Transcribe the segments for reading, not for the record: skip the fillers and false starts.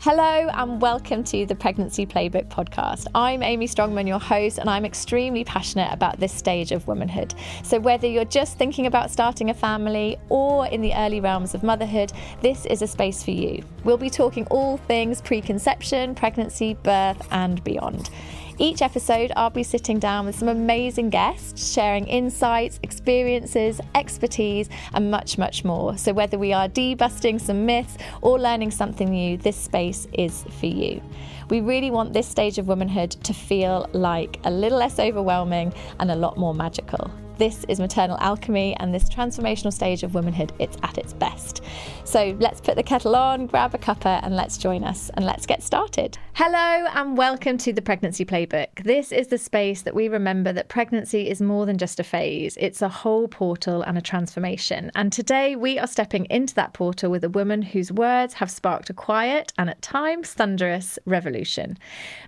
Hello and welcome to the Pregnancy Playbook Podcast. I'm Amy Strongman, your host, and I'm extremely passionate about this stage of womanhood. So whether you're just thinking about starting a family or in the early realms of motherhood, this is a space for you. We'll be talking all things preconception, pregnancy, birth, and beyond. Each episode, I'll be sitting down with some amazing guests, sharing insights, experiences, expertise, and much, much more. So whether we are debusting some myths or learning something new, this space is for you. We really want this stage of womanhood to feel like a little less overwhelming and a lot more magical. This is maternal alchemy, and this transformational stage of womanhood, it's at its best. So let's put the kettle on, grab a cuppa, and let's join us and let's get started. Hello and welcome to the Pregnancy Playbook. This is the space that we remember that pregnancy is more than just a phase. It's a whole portal and a transformation. And today we are stepping into that portal with a woman whose words have sparked a quiet and at times thunderous revolution.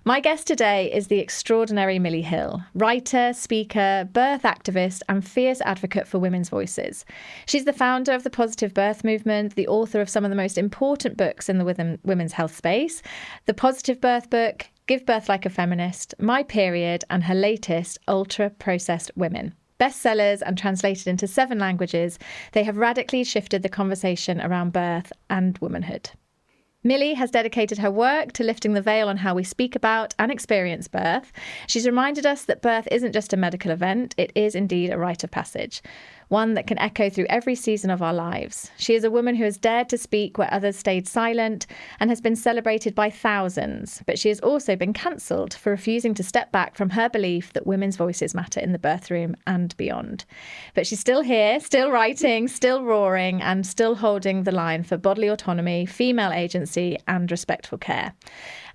My guest today is the extraordinary Milli Hill, writer, speaker, birth activist, and fierce advocate for women's voices. She's the founder of the Positive Birth Movement, the author of some of the most important books in the women's health space, the Positive Birth Book, Give Birth Like a Feminist, My Period, and her latest, Ultra Processed Woman. Bestsellers and translated into 7 languages, they have radically shifted the conversation around birth and womanhood. Milli has dedicated her work to lifting the veil on how we speak about and experience birth. She's reminded us that birth isn't just a medical event, it is indeed a rite of passage, one that can echo through every season of our lives. She is a woman who has dared to speak where others stayed silent and has been celebrated by thousands, but she has also been cancelled for refusing to step back from her belief that women's voices matter in the birth room and beyond. But she's still here, still writing, still roaring, and still holding the line for bodily autonomy, female agency, and respectful care.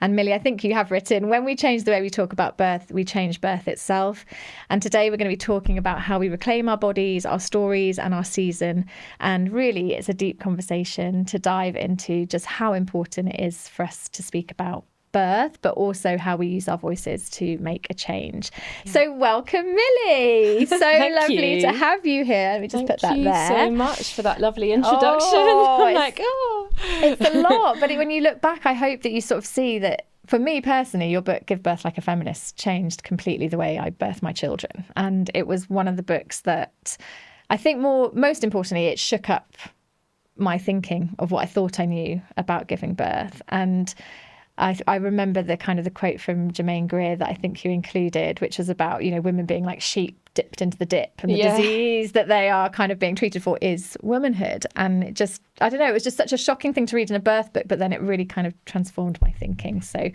And Milli, I think you have written, when we change the way we talk about birth, we change birth itself. And today we're going to be talking about how we reclaim our bodies, our stories, and our season. And really, it's a deep conversation to dive into just how important it is for us to speak about birth, but also how we use our voices to make a change. Yeah. So welcome, Milli. So lovely to have you here. Let me just put that there. Thank you so much for that lovely introduction. I'm like, It's a lot. But when you look back, I hope that you sort of see that, for me personally, your book, Give Birth Like a Feminist, changed completely the way I birth my children. And it was one of the books that I think most importantly, it shook up my thinking of what I thought I knew about giving birth. And I remember the quote from Germaine Greer that I think you included, which was about, women being like sheep dipped into the dip, and the disease that they are kind of being treated for is womanhood. And it just, I don't know, it was just such a shocking thing to read in a birth book, but then it really kind of transformed my thinking. So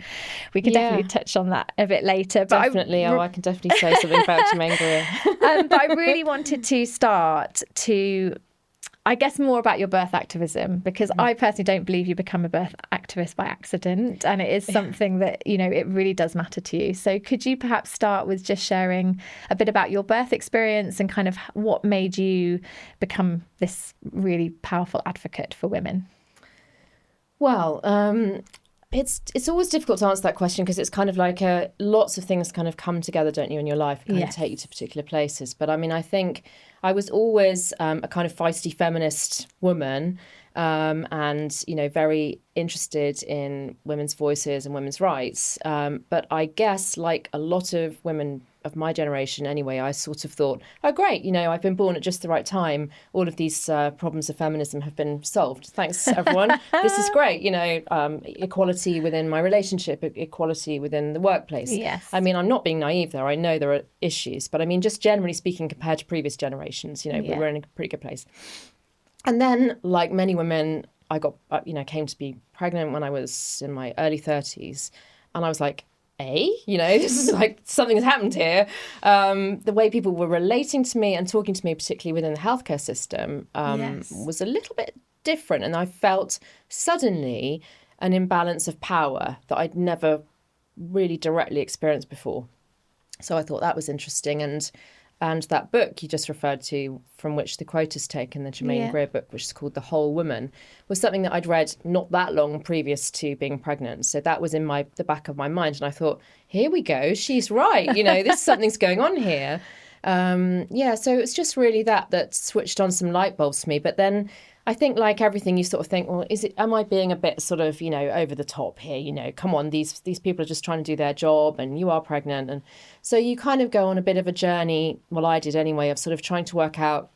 we can definitely touch on that a bit later. But definitely. I can definitely say something about Germaine Greer. But I really wanted to start to, I guess, more about your birth activism, because I personally don't believe you become a birth activist by accident. And it is something that, it really does matter to you. So could you perhaps start with just sharing a bit about your birth experience and kind of what made you become this really powerful advocate for women? Well, it's always difficult to answer that question because it's kind of like lots of things kind of come together, don't you, in your life, kind of take you to particular places. But I mean, I think I was always a kind of feisty feminist woman, and, very interested in women's voices and women's rights. But I guess, like a lot of women of my generation anyway, I sort of thought, oh, great, I've been born at just the right time. All of these problems of feminism have been solved. Thanks, everyone. This is great. Equality within my relationship, equality within the workplace. Yes. I mean, I'm not being naive there. I know there are issues. But I mean, just generally speaking, compared to previous generations, we're in a pretty good place. And then, like many women, I got, came to be pregnant when I was in my early 30s. And I was like, this is like something has happened here. The way people were relating to me and talking to me, particularly within the healthcare system, was a little bit different. And I felt suddenly an imbalance of power that I'd never really directly experienced before. So I thought that was interesting. And that book you just referred to, from which the quote is taken, the Germaine Greer book, which is called The Whole Woman, was something that I'd read not that long previous to being pregnant. So that was in the back of my mind. And I thought, here we go, she's right. Something's going on here. So it's just really that switched on some light bulbs for me. But then I think like everything, you sort of think, well, am I being a bit sort of, over the top here? Come on, these people are just trying to do their job and you are pregnant. And so you kind of go on a bit of a journey, well, I did anyway, of sort of trying to work out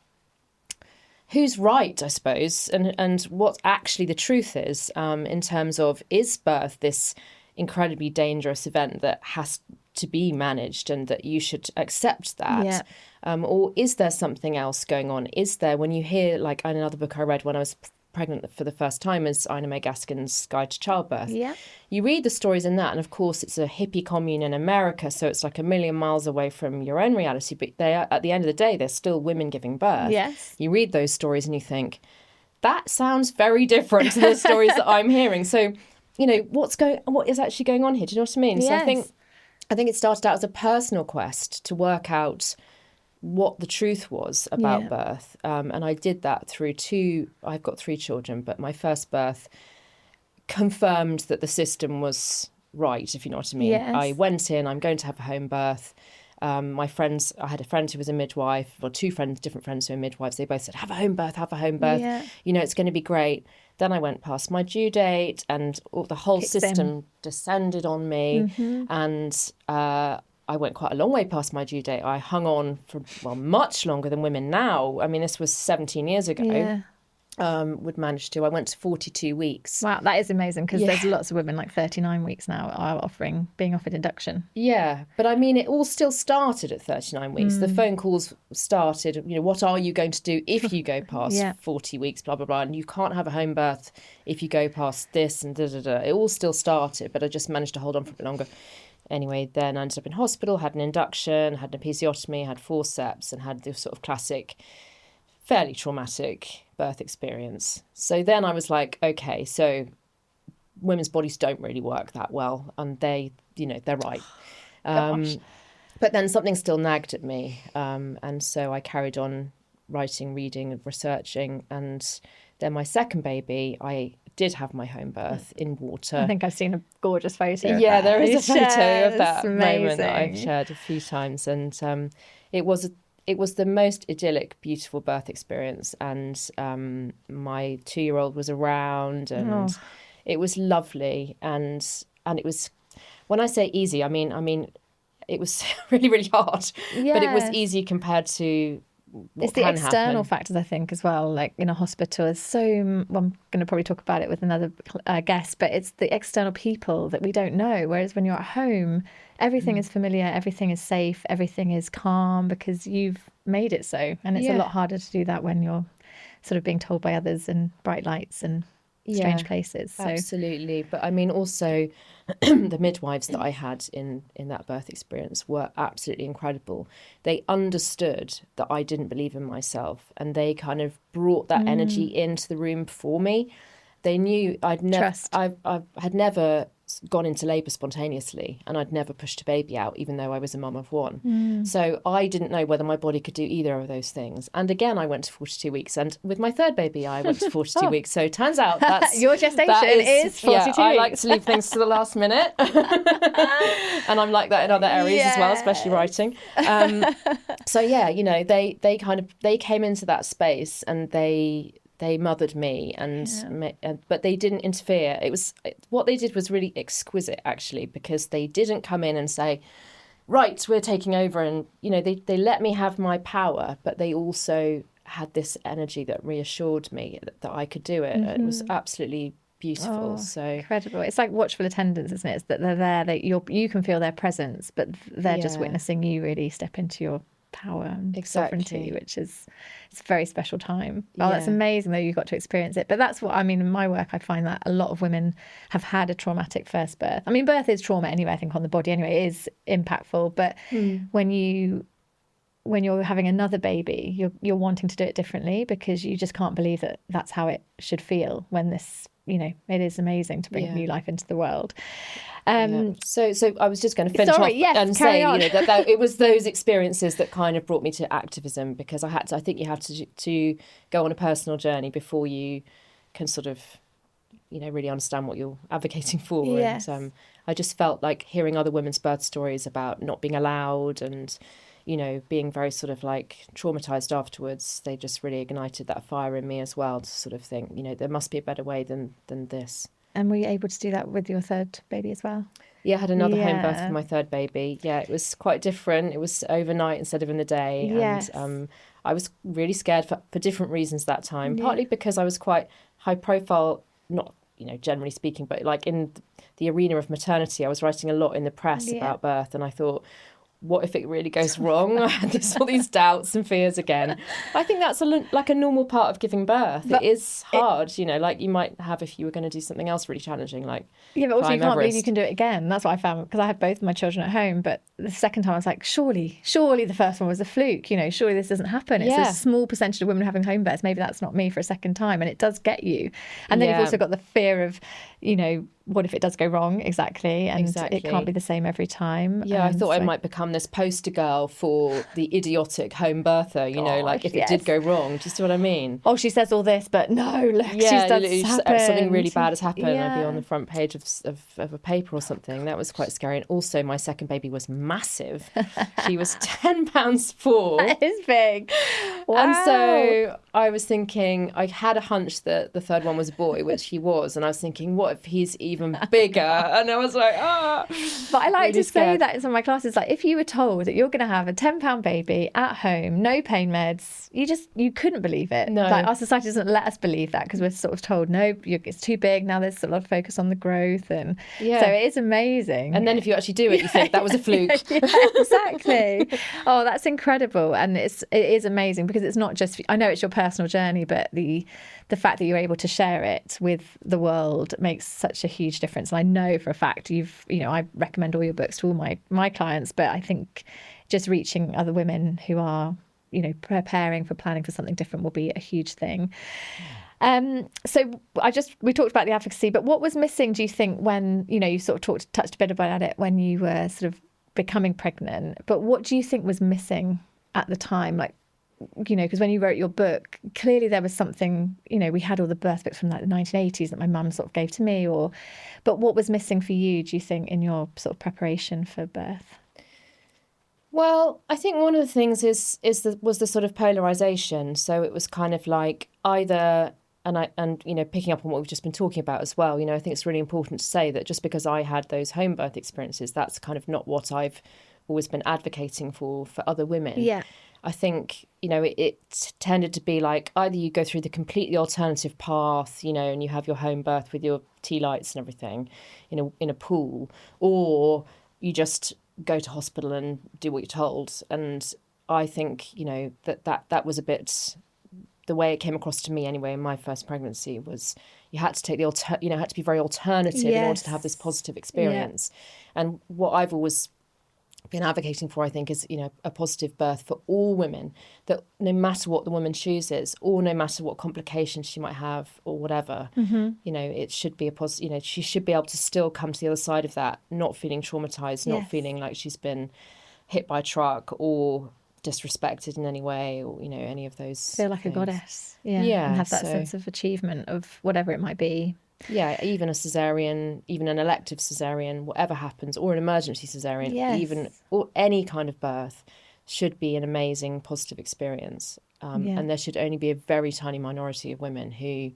who's right, I suppose, and what actually the truth is in terms of, is birth this incredibly dangerous event that has to be managed and that you should accept that? Yeah. Or is there something else going on? Is there, when you hear, like another book I read when I was pregnant for the first time is Ina May Gaskin's Guide to Childbirth. Yeah. You read the stories in that, and of course it's a hippie commune in America, so it's like a million miles away from your own reality, but they are, at the end of the day, they're still women giving birth. Yes. You read those stories and you think, that sounds very different to the stories that I'm hearing. So, what is actually going on here? Do you know what I mean? Yes. So I think it started out as a personal quest to work out what the truth was about birth. And I did that through I've got 3 children, but my first birth confirmed that the system was right, if you know what I mean. Yes. I went in, I'm going to have a home birth. My friends, I had a friend who was a midwife, or 2 friends, different friends who are midwives. They both said, have a home birth. Yeah. It's going to be great. Then I went past my due date and the whole system descended on me. Mm-hmm. And I went quite a long way past my due date. I hung on for, much longer than women now. I mean, this was 17 years ago. Yeah. Would manage to. I went to 42 weeks. Wow, that is amazing, because there's lots of women like 39 weeks now are being offered induction. Yeah, but I mean, it all still started at 39 weeks. The phone calls started, what are you going to do if you go past 40 weeks, blah, blah, blah, and you can't have a home birth if you go past this and da-da-da. It all still started, but I just managed to hold on for a bit longer. Anyway, then I ended up in hospital, had an induction, had an episiotomy, had forceps, and had the sort of classic, fairly traumatic birth experience. So then I was like, okay, so women's bodies don't really work that well, and they're right. But then something still nagged at me, and so I carried on writing, reading, and researching, and then my second baby, I did have my home birth in water. I think I've seen a gorgeous photo. Yeah, there is a photo of that amazing moment that I've shared a few times, and it was the most idyllic, beautiful birth experience. And my 2-year-old was around, and it was lovely. And it was, when I say easy, I mean it was really, really hard, but it was easy compared to what it's the can external happen. factors, I think, as well. Like in a hospital, I'm going to probably talk about it with another guest, but it's the external people that we don't know. Whereas when you're at home, everything is familiar, everything is safe, everything is calm, because you've made it so. And it's a lot harder to do that when you're sort of being told by others in bright lights and strange places. So. Absolutely. But I mean, also the midwives that I had in that birth experience were absolutely incredible. They understood that I didn't believe in myself, and they kind of brought that energy into the room for me. They knew I had never gone into labour spontaneously, and I'd never pushed a baby out, even though I was a mum of 1. So I didn't know whether my body could do either of those things. And again, I went to 42 weeks, and with my third baby, I went to 42 weeks. So it turns out that's your gestation is 42 weeks. I like to leave things to the last minute, and I'm like that in other areas as well, especially writing. So yeah, they came into that space and they mothered me, but they didn't interfere. What they did was really exquisite, actually, because they didn't come in and say, right, we're taking over. And, they let me have my power, but they also had this energy that reassured me that I could do it. It was absolutely beautiful. So incredible. It's like watchful attendance, isn't it? It's that they're there, you can feel their presence, but they're just witnessing you really step into your power and sovereignty, which is, it's a very special time. That's amazing that you got to experience it. But that's what I mean in my work. I find that a lot of women have had a traumatic first birth. I mean, birth is trauma anyway, I think, on the body anyway. It is impactful, but when you're having another baby, you're wanting to do it differently, because you just can't believe that that's how it should feel when this, it is amazing to bring new life into the world. So I was just going to finish off and say, that it was those experiences that kind of brought me to activism, because I think you have to go on a personal journey before you can sort of, really understand what you're advocating for. Yes. And I just felt like hearing other women's birth stories about not being allowed and, you know, being very sort of like traumatized afterwards, they just really ignited that fire in me as well to sort of think, you know, there must be a better way than this. And were you able to do that with your third baby as well? Yeah, I had another home birth with my third baby. Yeah, it was quite different. It was overnight instead of in the day. Yes. And I was really scared for different reasons that time, partly because I was quite high profile, not, you know, generally speaking, but like in the arena of maternity, I was writing a lot in the press about birth, and I thought, what if it really goes wrong? There's all these doubts and fears again. I think that's like a normal part of giving birth. But it is hard, you know, like you might have if you were going to do something else really challenging, like but also you can't believe you can do it again. That's what I found, because I had both my children at home, but the second time I was like, surely the first one was a fluke, you know, surely this doesn't happen. It's a small percentage of women having home births. Maybe that's not me for a second time, and it does get you. And then you've also got the fear of, you know, what if it does go wrong? Exactly. It can't be the same every time. Yeah, I thought I might become this poster girl for the idiotic home birther, you know, like if it did go wrong. Do you see what I mean? Oh, she says all this, but no, look, something really bad has happened. I'd be on the front page of a paper or something. That was quite scary. And also my second baby was massive. She was 10 pounds 4. That is big. Wow. And so I was thinking, I had a hunch that the third one was a boy, which he was. And I was thinking, what if he's even bigger? And I was like, But I like really to say that in some of my classes, like if you were told that you're going to have a 10-pound baby at home, no pain meds, you couldn't believe it. No. Like our society doesn't let us believe that, because we're sort of told, no, it's too big. Now there's a lot of focus on the growth. And so it is amazing. And then if you actually do it, you think that was a fluke. Exactly. Oh, that's incredible. And it is amazing, because it's not just, I know it's your personal journey, but the fact that you're able to share it with the world makes such a huge difference. And I know for a fact I recommend all your books to all my clients, but I think just reaching other women who are, you know, preparing for planning for something different will be a huge thing. So we talked about the advocacy, but what was missing, do you think, when, you know, you sort of touched a bit about it when you were sort of becoming pregnant, but what do you think was missing at the time? Like, you know, because when you wrote your book, clearly there was something, you know, we had all the birth books from like the 1980s that my mum sort of gave to me, but what was missing for you, do you think, in your sort of preparation for birth? Well, I think one of the things was the sort of polarization. So it was kind of like either, and you know, picking up on what we've just been talking about as well, you know, I think it's really important to say that just because I had those home birth experiences, that's kind of not what I've always been advocating for other women. Yeah. I think, you know, it tended to be like either you go through the completely alternative path, you know, and you have your home birth with your tea lights and everything in a pool, or you just go to hospital and do what you're told. And I think, you know, that was a bit the way it came across to me anyway in my first pregnancy was you had to take had to be very alternative in order to have this positive experience. Yeah. And what I've always been advocating for, I think, is, you know, a positive birth for all women, that no matter what the woman chooses or no matter what complications she might have or whatever, you know, it should be you know, she should be able to still come to the other side of that, not feeling traumatized, not feeling like she's been hit by a truck or disrespected in any way, or, you know, any of those feel like things. A goddess. Yeah. And have that sense of achievement of whatever it might be. Yeah, even a cesarean, even an elective cesarean, whatever happens, or an emergency cesarean, or any kind of birth should be an amazing positive experience. And there should only be a very tiny minority of women who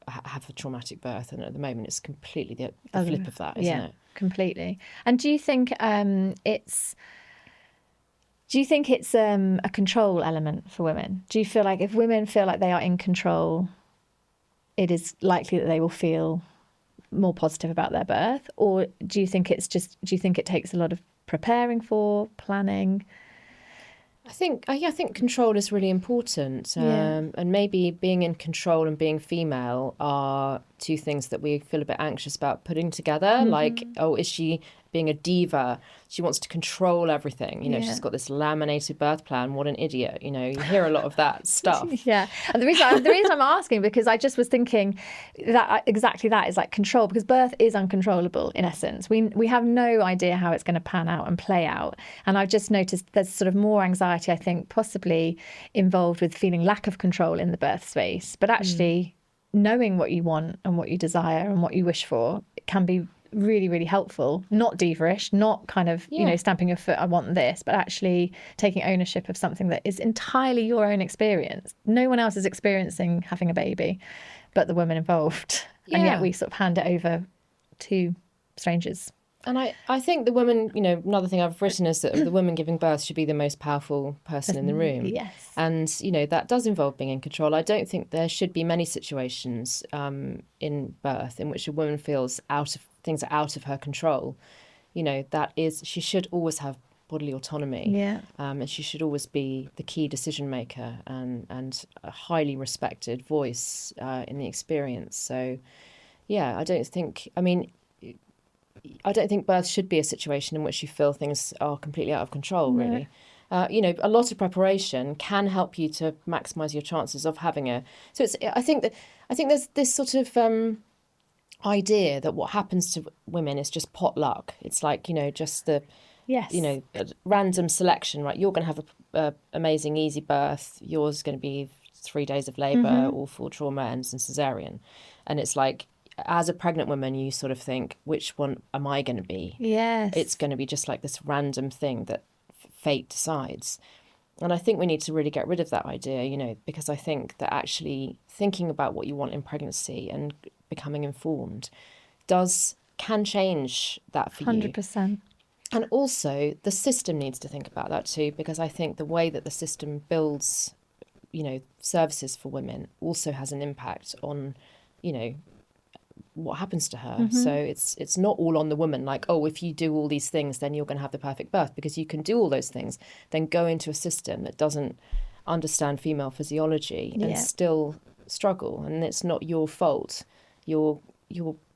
have a traumatic birth. And at the moment, it's completely the flip of that, isn't it? Completely. And do you think it's a control element for women? Do you feel like if women feel like they are in control, it is likely that they will feel more positive about their birth? Or do you think it takes a lot of preparing for, planning? I think control is really important. And maybe being in control and being female are two things that we feel a bit anxious about putting together. Like, oh, is she being a diva? She wants to control everything. You know, she's got this laminated birth plan. What an idiot. You know, you hear a lot of that stuff. Yeah. And the reason I'm asking, because I just was thinking that exactly that is like control, because birth is uncontrollable in essence. We have no idea how it's going to pan out and play out. And I've just noticed there's sort of more anxiety, I think, possibly involved with feeling lack of control in the birth space. But actually knowing what you want and what you desire and what you wish for, it can be really, really helpful. Not diva-ish, not kind of, you know, stamping your foot, I want this, but actually taking ownership of something that is entirely your own experience. No one else is experiencing having a baby but the woman involved. And yet we sort of hand it over to strangers. And I think the woman, you know, another thing I've written is that the woman giving birth should be the most powerful person in the room. Yes. And, you know, that does involve being in control. I don't think there should be many situations in birth in which a woman feels things are out of her control. You know, she should always have bodily autonomy. Yeah. And she should always be the key decision maker and a highly respected voice in the experience. So, yeah, I don't think birth should be a situation in which you feel things are completely out of control, really. You know, a lot of preparation can help you to maximise your chances of having So I think there's this sort of idea that what happens to women is just pot luck. It's like, you know, just you know, random selection, right? You're going to have a amazing, easy birth. Yours is going to be 3 days of labour, awful trauma, ends in cesarean. And it's like, as a pregnant woman, you sort of think, which one am I going to be? Yes. It's going to be just like this random thing that fate decides. And I think we need to really get rid of that idea, you know, because I think that actually thinking about what you want in pregnancy and becoming informed can change that for 100%. you. 100%. And also the system needs to think about that too, because I think the way that the system builds, you know, services for women also has an impact on, you know, what happens to her. So it's not all on the woman, like, oh, if you do all these things, then you're going to have the perfect birth, because you can do all those things, then go into a system that doesn't understand female physiology and still struggle, and it's not your fault. You're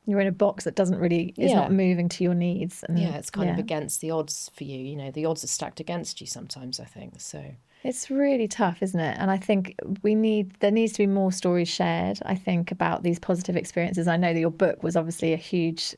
in a box that doesn't really is not moving to your needs, and it's kind of against the odds for you. You know, the odds are stacked against you sometimes, I think. So it's really tough, isn't it? And I think there needs to be more stories shared, I think, about these positive experiences. I know that your book was obviously a huge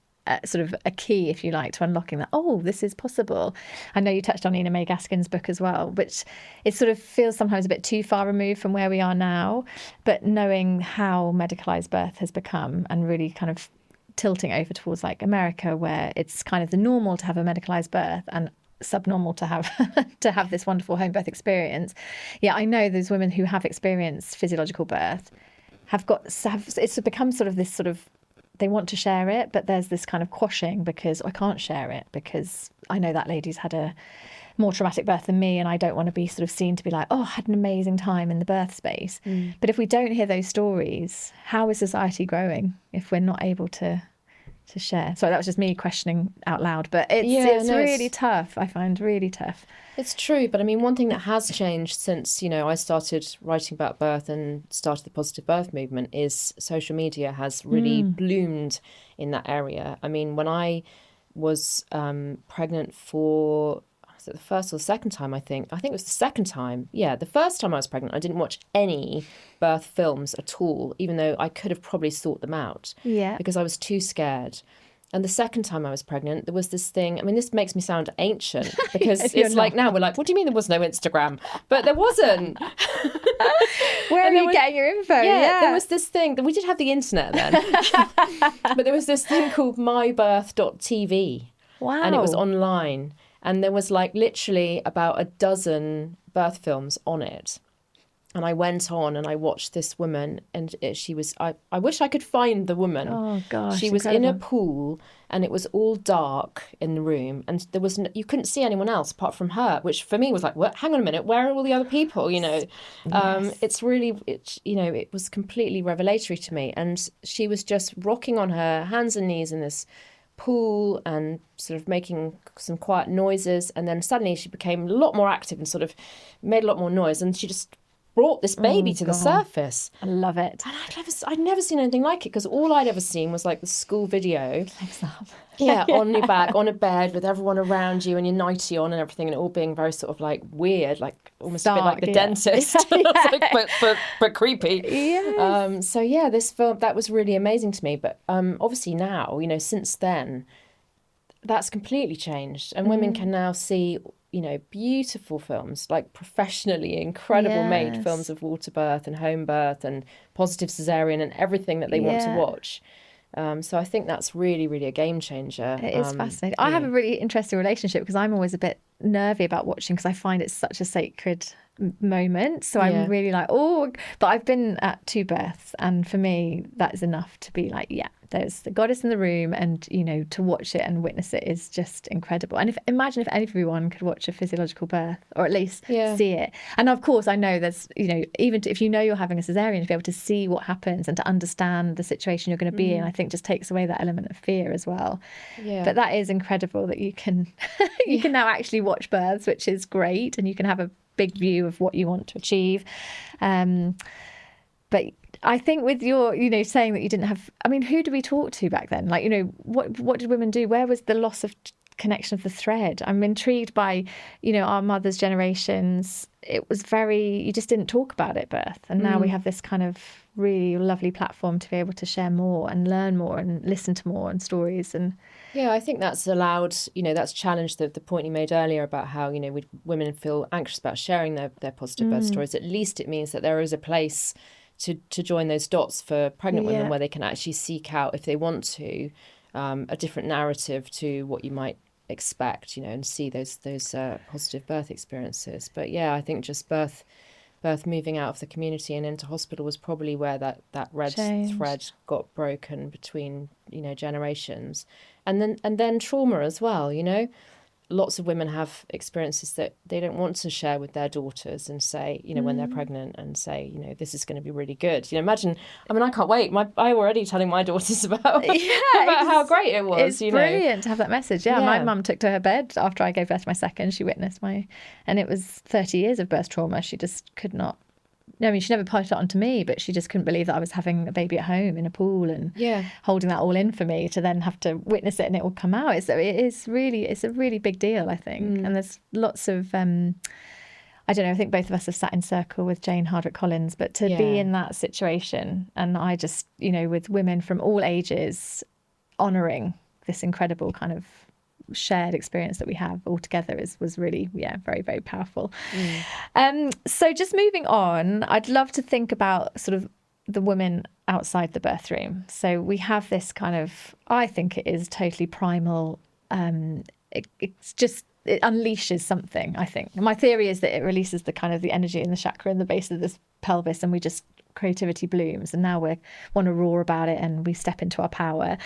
sort of a key, if you like, to unlocking that, oh, this is possible. I know you touched on Ina May Gaskin's book as well, which it sort of feels sometimes a bit too far removed from where we are now, but knowing how medicalised birth has become and really kind of tilting over towards like America, where it's kind of the normal to have a medicalised birth and subnormal to have this wonderful home birth experience. Yeah, I know those women who have experienced physiological birth it's become sort of this sort of, they want to share it, but there's this kind of quashing because I can't share it because I know that lady's had a more traumatic birth than me, and I don't want to be sort of seen to be like, oh, I had an amazing time in the birth space. But if we don't hear those stories, how is society growing if we're not able to share? So that was just me questioning out loud, but it's really tough. I find really tough. It's true, but I mean, one thing that has changed since, you know, I started writing about birth and started the positive birth movement is social media has really bloomed in that area. I mean, when I was pregnant for, was it the first or the second time, I think it was the second time. Yeah, the first time I was pregnant, I didn't watch any birth films at all, even though I could have probably sought them out because I was too scared. And the second time I was pregnant, there was this thing. I mean, this makes me sound ancient because it's like now we're like, what do you mean there was no Instagram? But there wasn't. Where are you getting your info? Yeah, there was this thing. We did have the internet then. But there was this thing called mybirth.tv. Wow. And it was online. And there was like literally about a dozen birth films on it. And I went on and I watched this woman, and she was, I wish I could find the woman. Oh, gosh. She was in a pool and it was all dark in the room, and there was you couldn't see anyone else apart from her, which for me was like, what? Hang on a minute, where are all the other people? You know, it's really, you know, it was completely revelatory to me. And she was just rocking on her hands and knees in this pool and sort of making some quiet noises. And then suddenly she became a lot more active and sort of made a lot more noise. And she just brought this baby to the surface. I love it. And I'd never seen anything like it, because all I'd ever seen was like the school video. On your back, on a bed with everyone around you and your nightie on and everything, and it all being very sort of like weird, like almost a bit like the dentist. Like, but creepy. Yes. So yeah, this film, that was really amazing to me. But obviously now, you know, since then, that's completely changed, and women can now see, you know, beautiful films, like professionally incredible made films of water birth and home birth and positive cesarean and everything that they want to watch. So I think that's really, really a game changer. It is fascinating. I have a really interesting relationship because I'm always a bit nervy about watching because I find it's such a sacred moment. So I'm really like, oh, but I've been at 2 births, and for me, that is enough to be like, yeah, there's the goddess in the room, and you know, to watch it and witness it is just incredible. And imagine if everyone could watch a physiological birth, or at least see it. And of course, I know there's, you know, even if you know you're having a cesarean, to be able to see what happens and to understand the situation you're going to be in, I think just takes away that element of fear as well. But that is incredible that you can you can now actually watch births, which is great, and you can have a big view of what you want to achieve. But I think with your, you know, saying that you didn't have, I mean, who do we talk to back then? Like, you know, what did women do? Where was the loss of connection of the thread? I'm intrigued by, you know, our mothers' generations. It was very, you just didn't talk about it at birth. And now we have this kind of really lovely platform to be able to share more and learn more and listen to more and stories. And yeah, I think that's allowed, you know, that's challenged the point you made earlier about how, you know, women feel anxious about sharing their positive birth stories. At least it means that there is a place to join those dots for pregnant women where they can actually seek out, if they want to, a different narrative to what you might expect, you know, and see those positive birth experiences. But yeah, I think just birth moving out of the community and into hospital was probably where that red thread got broken between, you know, generations. And then trauma as well, you know. Lots of women have experiences that they don't want to share with their daughters and say, you know, when they're pregnant, and say, you know, this is going to be really good. You know, imagine, I mean, I can't wait. I'm already telling my daughters about how great it was. It's brilliant to have that message. Yeah, my mum took to her bed after I gave birth to my second. She witnessed and it was 30 years of birth trauma. She just could not. I mean, she never passed it on to me, but she just couldn't believe that I was having a baby at home in a pool and holding that all in for me to then have to witness it and it will come out. It's a really big deal, I think. And there's lots of, I don't know, I think both of us have sat in circle with Jane Hardwicke Collins, but to be in that situation, and I just, you know, with women from all ages honouring this incredible kind of shared experience that we have all together was really very, very powerful. So just moving on, I'd love to think about sort of the women outside the birth room. So we have this kind of, I think it is totally primal, it unleashes something, I think. My theory is that it releases the kind of the energy in the chakra in the base of this pelvis, and we just, creativity blooms, and now we want to roar about it and we step into our power.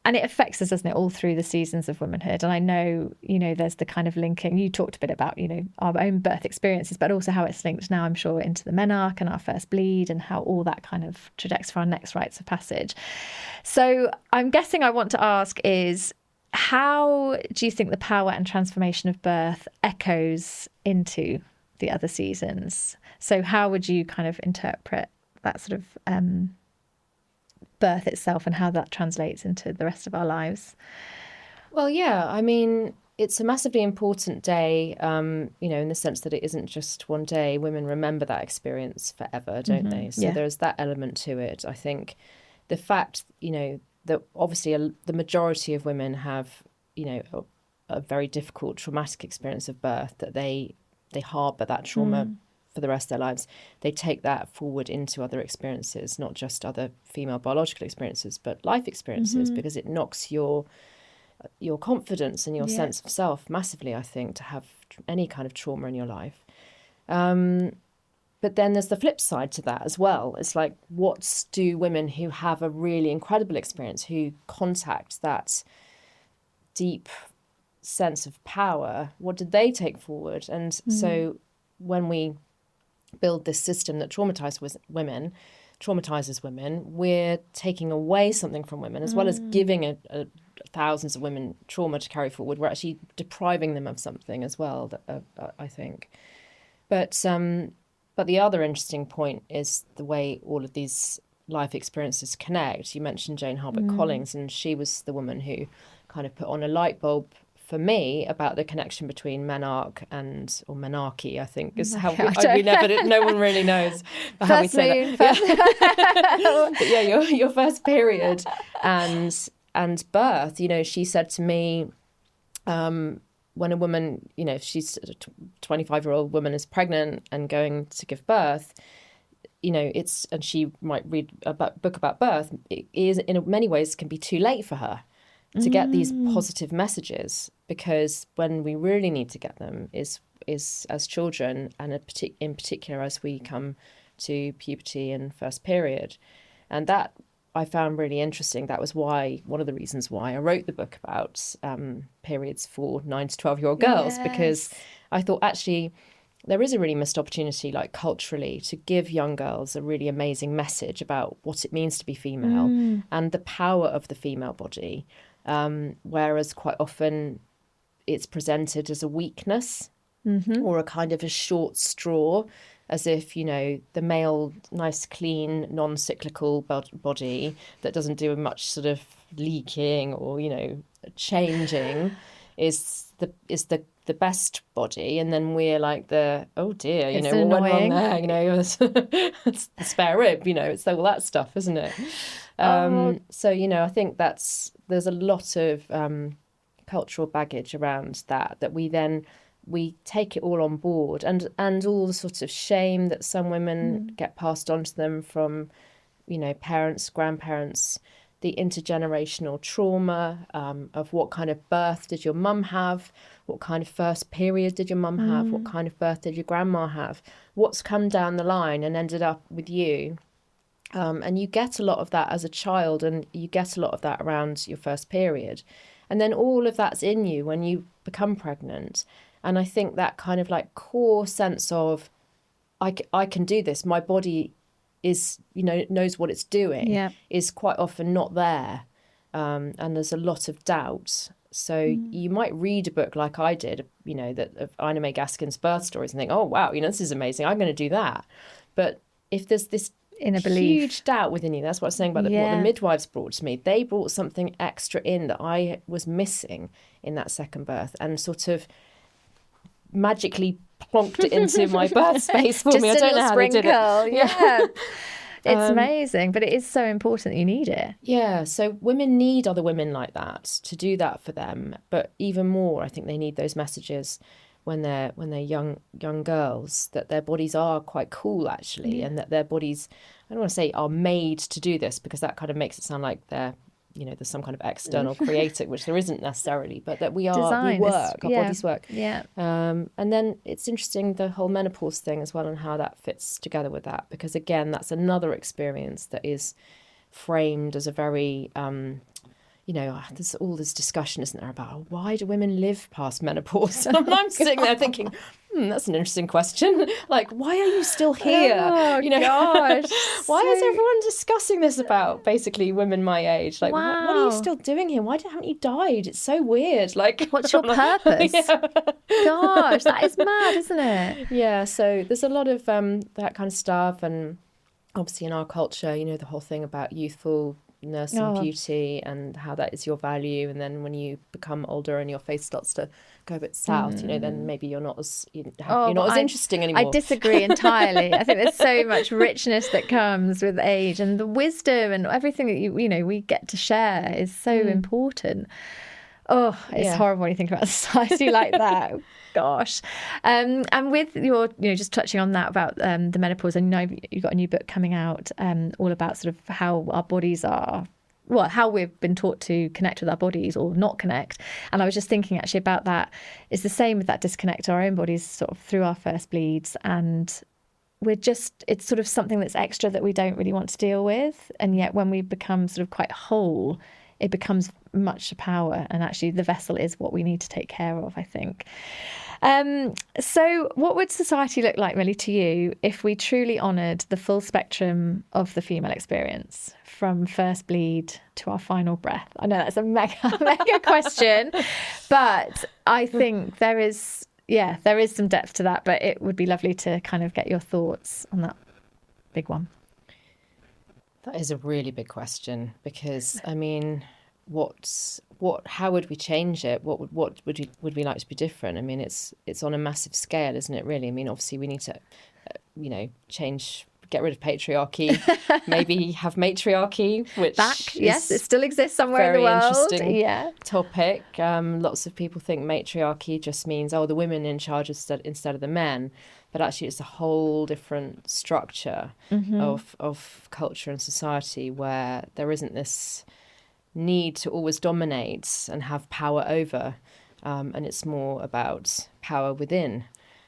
And it affects us, doesn't it, all through the seasons of womanhood. And I know, you know, there's the kind of linking. You talked a bit about, you know, our own birth experiences, but also how it's linked now, I'm sure, into the menarche and our first bleed, and how all that kind of trajects for our next rites of passage. So I'm guessing I want to ask is, how do you think the power and transformation of birth echoes into the other seasons? So how would you kind of interpret that sort of birth itself and how that translates into the rest of our lives? Well, yeah, I mean, it's a massively important day, you know, in the sense that it isn't just one day. Women remember that experience forever, don't they? So there's that element to it. I think the fact, you know, that obviously the majority of women have, you know, a very difficult traumatic experience of birth, that they harbour that trauma for the rest of their lives. They take that forward into other experiences, not just other female biological experiences, but life experiences, because it knocks your confidence and your sense of self massively, I think, to have any kind of trauma in your life. But then there's the flip side to that as well. It's like, what do women who have a really incredible experience, who contact that deep sense of power, what did they take forward? And so when we build this system that traumatizes women, we're taking away something from women, as well as giving thousands of women trauma to carry forward. We're actually depriving them of something as well, I think. But the other interesting point is the way all of these life experiences connect. You mentioned Jane Hardwicke Collins, and she was the woman who kind of put on a light bulb for me about the connection between menarche or menarche, I think is how no one really knows how we say that. But yeah, your first period and birth. You know, she said to me, when a woman, you know, if she's a 25-year-old woman is pregnant and going to give birth, and she might read a book about birth, it is in many ways can be too late for her to get these positive messages, because when we really need to get them is as children, and in particular as we come to puberty and first period. And that I found really interesting. That was one of the reasons why I wrote the book about periods for 9 to 12-year-old girls, because I thought actually there is a really missed opportunity, like culturally, to give young girls a really amazing message about what it means to be female and the power of the female body. Whereas quite often it's presented as a weakness or a kind of a short straw, as if, the male, nice, clean, non-cyclical body that doesn't do much sort of leaking or, changing is the best body. And then we're like oh dear, what went wrong there? It's the spare rib, it's all that stuff, isn't it? So, I think there's a lot of cultural baggage around that we take it all on board, and all the sort of shame that some women get passed on to them from, parents, grandparents, the intergenerational trauma of what kind of birth did your mum have, what kind of first period did your mum have, what kind of birth did your grandma have, what's come down the line and ended up with you. And you get a lot of that as a child, and you get a lot of that around your first period. And then all of that's in you when you become pregnant. And I think that kind of like core sense of, I can do this, my body is, knows what it's doing, is quite often not there. And there's a lot of doubt. So you might read a book like I did, of Ina May Gaskin's birth stories and think, oh, wow, this is amazing, I'm going to do that. But if there's this huge doubt within you, that's what I was saying about what the midwives brought to me. They brought something extra in that I was missing in that second birth, and sort of magically plonked it into my birth space for me. I don't know how they did it. Yeah. It's amazing, but it is so important that you need it. Yeah, so women need other women like that to do that for them. But even more, I think they need those messages when they're young girls, that their bodies are quite cool, actually, and that their bodies, I don't want to say are made to do this, because that kind of makes it sound like they're, there's some kind of external creator, which there isn't necessarily, but that we work, our bodies work. Yeah. And then it's interesting, the whole menopause thing as well, and how that fits together with that, because again, that's another experience that is framed as a very, there's all this discussion, isn't there, about why do women live past menopause? And I'm sitting there thinking, that's an interesting question. Like, why are you still here? Oh, gosh. Why is everyone discussing this about basically women my age? Like, what are you still doing here? Why haven't you died? It's so weird. Like, what's your purpose? Gosh, that is mad, isn't it? Yeah, so there's a lot of that kind of stuff. And obviously in our culture, the whole thing about youthfulness and beauty, and how that is your value. And then when you become older and your face starts to go a bit south, then maybe you're not as as interesting anymore. I disagree entirely. I think there's so much richness that comes with age, and the wisdom and everything that we get to share is so important. Oh, it's horrible when you think about a society like that. Gosh. And with your, just touching on that about the menopause, and you've got a new book coming out all about sort of how our bodies are, how we've been taught to connect with our bodies or not connect. And I was just thinking actually about that. It's the same with that disconnect to our own bodies sort of through our first bleeds. And it's sort of something that's extra that we don't really want to deal with. And yet when we become sort of quite whole, it becomes much a power. And actually the vessel is what we need to take care of, I think. So what would society look like, Milli, to you, if we truly honoured the full spectrum of the female experience, from first bleed to our final breath? I know that's a mega question, but I think there is some depth to that, but it would be lovely to kind of get your thoughts on that big one. That is a really big question, because I mean, how would we change it? What would we like to be different? I mean, it's on a massive scale, isn't it, really? I mean, obviously we need to change get rid of patriarchy, maybe have matriarchy, which yes, it still exists somewhere in the world. Very interesting topic. Lots of people think matriarchy just means, the women in charge instead of the men. But actually it's a whole different structure of culture and society where there isn't this need to always dominate and have power over. And it's more about power within.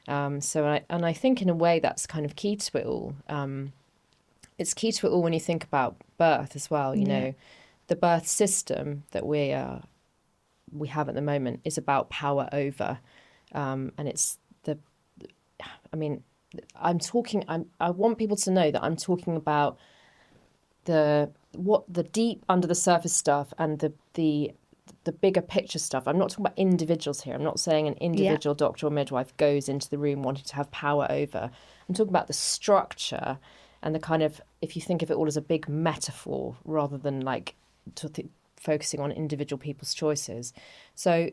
I think in a way that's kind of key to it all. It's key to it all when you think about birth as well. You know, the birth system that we have at the moment is about power over, and it's I want people to know that I'm talking about the deep under the surface stuff and the bigger picture stuff. I'm not talking about individuals here. I'm not saying an individual doctor or midwife goes into the room wanting to have power over. I'm talking about the structure and the kind of, if you think of it all as a big metaphor rather than like focusing on individual people's choices. So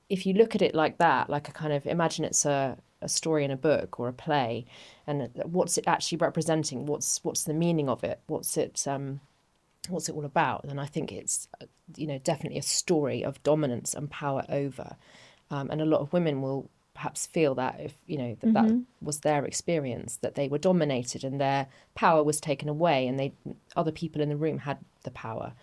if you look at it like that, like a kind of, imagine it's a story in a book or a play, and what's it actually representing? What's the meaning of it? What's it all about? And I think it's, definitely a story of dominance and power over. And a lot of women will perhaps feel that if, that was their experience, that they were dominated and their power was taken away and other people in the room had the power.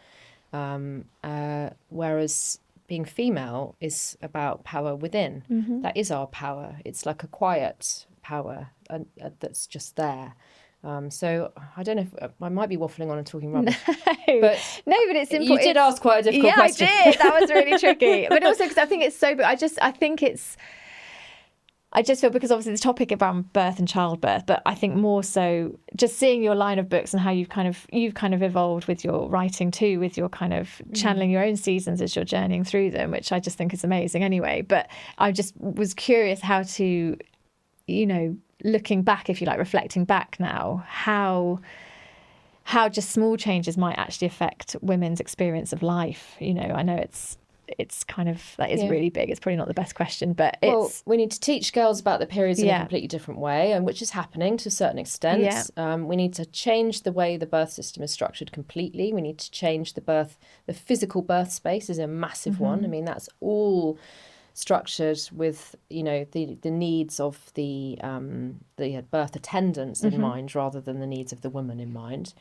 Whereas being female is about power within. That is our power. It's like a quiet power that's just there. So I don't know if I might be waffling on and talking rubbish. But it's important. You did ask quite a difficult question. Yeah, I did. That was really tricky. But also because I think it's so. I just feel, because obviously the topic around birth and childbirth, but I think more so just seeing your line of books and how you've kind of evolved with your writing too, with your kind of channeling your own seasons as you're journeying through them, which I just think is amazing anyway. But I just was curious how to, looking back, if you like, reflecting back now, how just small changes might actually affect women's experience of life. I know it's kind of, that is really big. It's probably not the best question, but we need to teach girls about the periods in a completely different way, and which is happening to a certain extent. We need to change the way the birth system is structured completely. We need to change the physical birth space is a massive one. I mean, that's all structured with the needs of the birth attendants in mind rather than the needs of the woman in mind.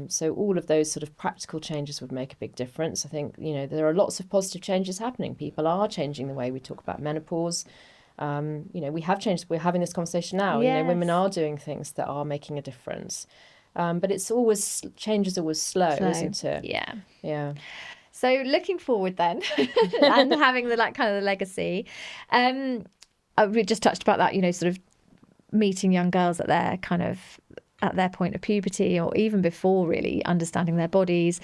So all of those sort of practical changes would make a big difference. I think there are lots of positive changes happening. People are changing the way we talk about menopause. We have changed. We're having this conversation now. Women are doing things that are making a difference. But change is always slow, isn't it? Yeah. So looking forward then, and having the kind of the legacy, we just touched about that, sort of meeting young girls at their point of puberty, or even before really understanding their bodies.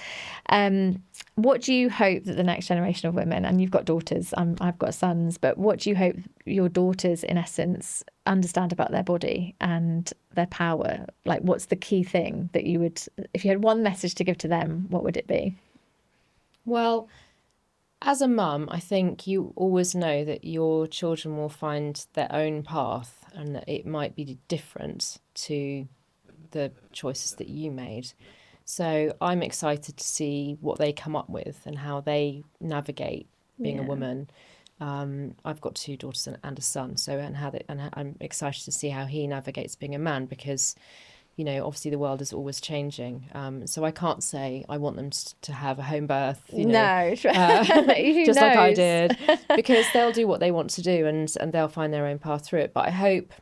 What do you hope that the next generation of women, and you've got daughters, I've got sons, but what do you hope your daughters, in essence, understand about their body and their power? Like, what's the key thing that you would, if you had one message to give to them, what would it be? Well, as a mum, I think you always know that your children will find their own path and that it might be different to the choices that you made. So I'm excited to see what they come up with and how they navigate being a woman. I've got 2 daughters and a son, and I'm excited to see how he navigates being a man, because obviously the world is always changing. So I can't say I want them to have a home birth, just like I did, because they'll do what they want to do and they'll find their own path through it. But I hope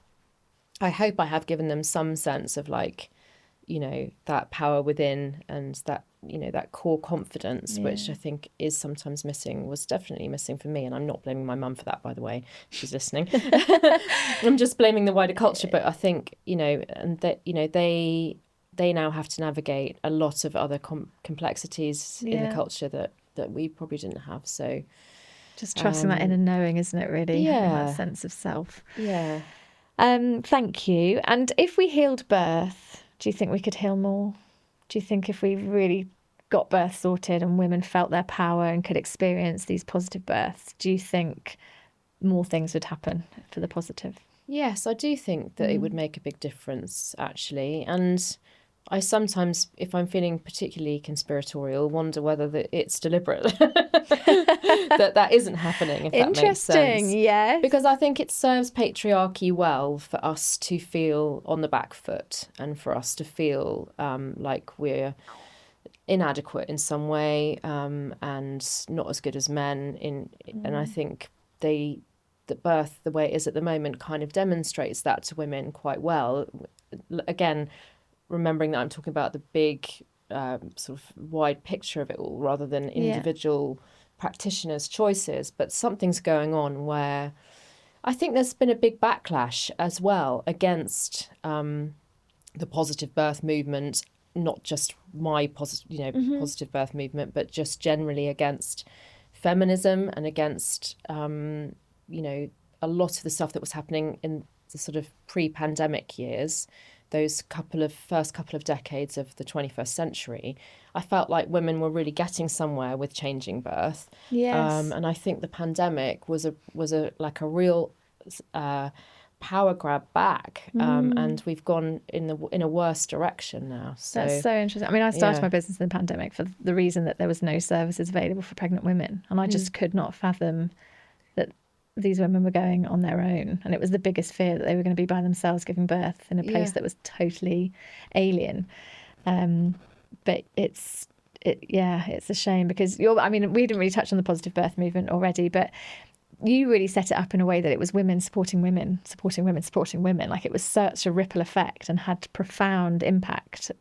I have given them some sense of that power within, and that, that core confidence, which I think is sometimes missing, was definitely missing for me. And I'm not blaming my mum for that, by the way. She's listening. I'm just blaming the wider culture. But I think, and that, they now have to navigate a lot of other complexities in the culture that we probably didn't have. So just trusting that inner knowing, isn't it, really? Having that sense of self. Yeah. Thank you. And if we healed birth, do you think we could heal more? Do you think if we really got birth sorted and women felt their power and could experience these positive births, do you think more things would happen for the positive? Yes, I do think that it would make a big difference, actually. And I sometimes, if I'm feeling particularly conspiratorial, wonder whether it's deliberate that isn't happening, if that makes sense. Interesting, yes. Because I think it serves patriarchy well for us to feel on the back foot and for us to feel like we're inadequate in some way and not as good as men. And I think the birth, the way it is at the moment, kind of demonstrates that to women quite well. Again, remembering that I'm talking about the big sort of wide picture of it all rather than individual practitioners' choices. But something's going on where I think there's been a big backlash as well against the positive birth movement, not just my positive birth movement, but just generally against feminism and against, a lot of the stuff that was happening in the sort of pre-pandemic years, those first couple of decades of the 21st century. I felt like women were really getting somewhere with changing birth. Yes. And I think the pandemic was a real power grab back, and we've gone in a worse direction now. So that's so interesting. I mean, I started my business in the pandemic for the reason that there was no services available for pregnant women, and I just could not fathom that these women were going on their own, and it was the biggest fear that they were going to be by themselves giving birth in a place that was totally alien. But it's a shame because we didn't really touch on the positive birth movement already, but you really set it up in a way that it was women supporting women, supporting women, supporting women. Like, it was such a ripple effect and had profound impact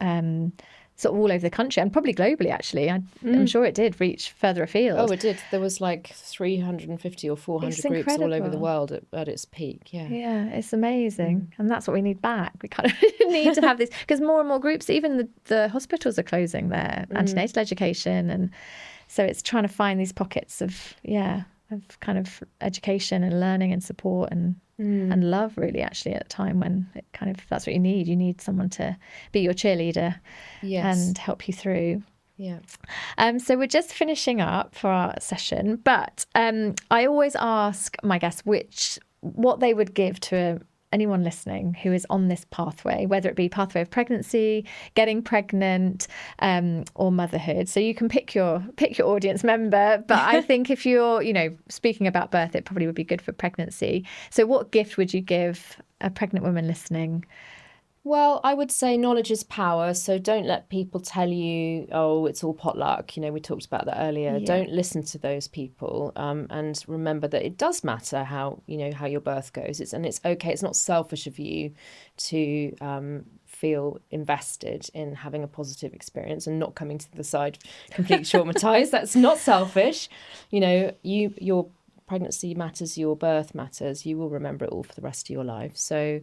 sort of all over the country and probably globally, actually. I'm sure it did reach further afield. Oh, it did. There was like 350 or 400 groups all over the world at its peak. Yeah, it's amazing. And that's what we need back. We kind of need to have this, because more and more groups, even the hospitals are closing their antenatal education. And so it's trying to find these pockets of kind of education and learning and support and love, really, actually, at a time when it kind of, that's what you need. You need someone to be your cheerleader and help you through. Yeah. So we're just finishing up for our session, but I always ask my guests what they would give to anyone listening who is on this pathway, whether it be pathway of pregnancy, getting pregnant, or motherhood. So you can pick your audience member, but I think if you're, speaking about birth, it probably would be good for pregnancy. So what gift would you give a pregnant woman listening? Well, I would say knowledge is power. So don't let people tell you, oh, it's all potluck. We talked about that earlier. Yeah. Don't listen to those people. And remember that it does matter how your birth goes. It's okay. It's not selfish of you to feel invested in having a positive experience and not coming to the side completely traumatized. That's not selfish. Your pregnancy matters, your birth matters. You will remember it all for the rest of your life. So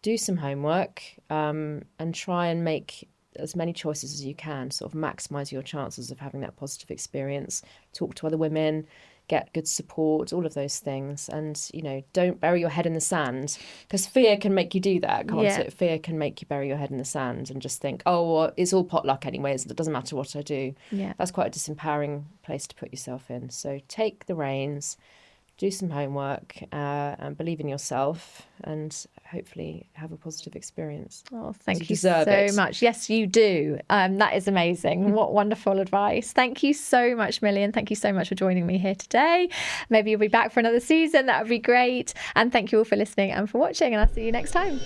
do some homework and try and make as many choices as you can, sort of maximise your chances of having that positive experience. Talk to other women, get good support, all of those things. And, don't bury your head in the sand, because fear can make you do that, can't it? Fear can make you bury your head in the sand and just think, oh, well, it's all potluck anyways. It doesn't matter what I do. Yeah. That's quite a disempowering place to put yourself in. So take the reins, do some homework, and believe in yourself, and hopefully have a positive experience. Oh, thank you so much. Yes, you do. That is amazing. What wonderful advice. Thank you so much, Milli, and thank you so much for joining me here today. Maybe you'll be back for another season. That would be great. And thank you all for listening and for watching, and I'll see you next time.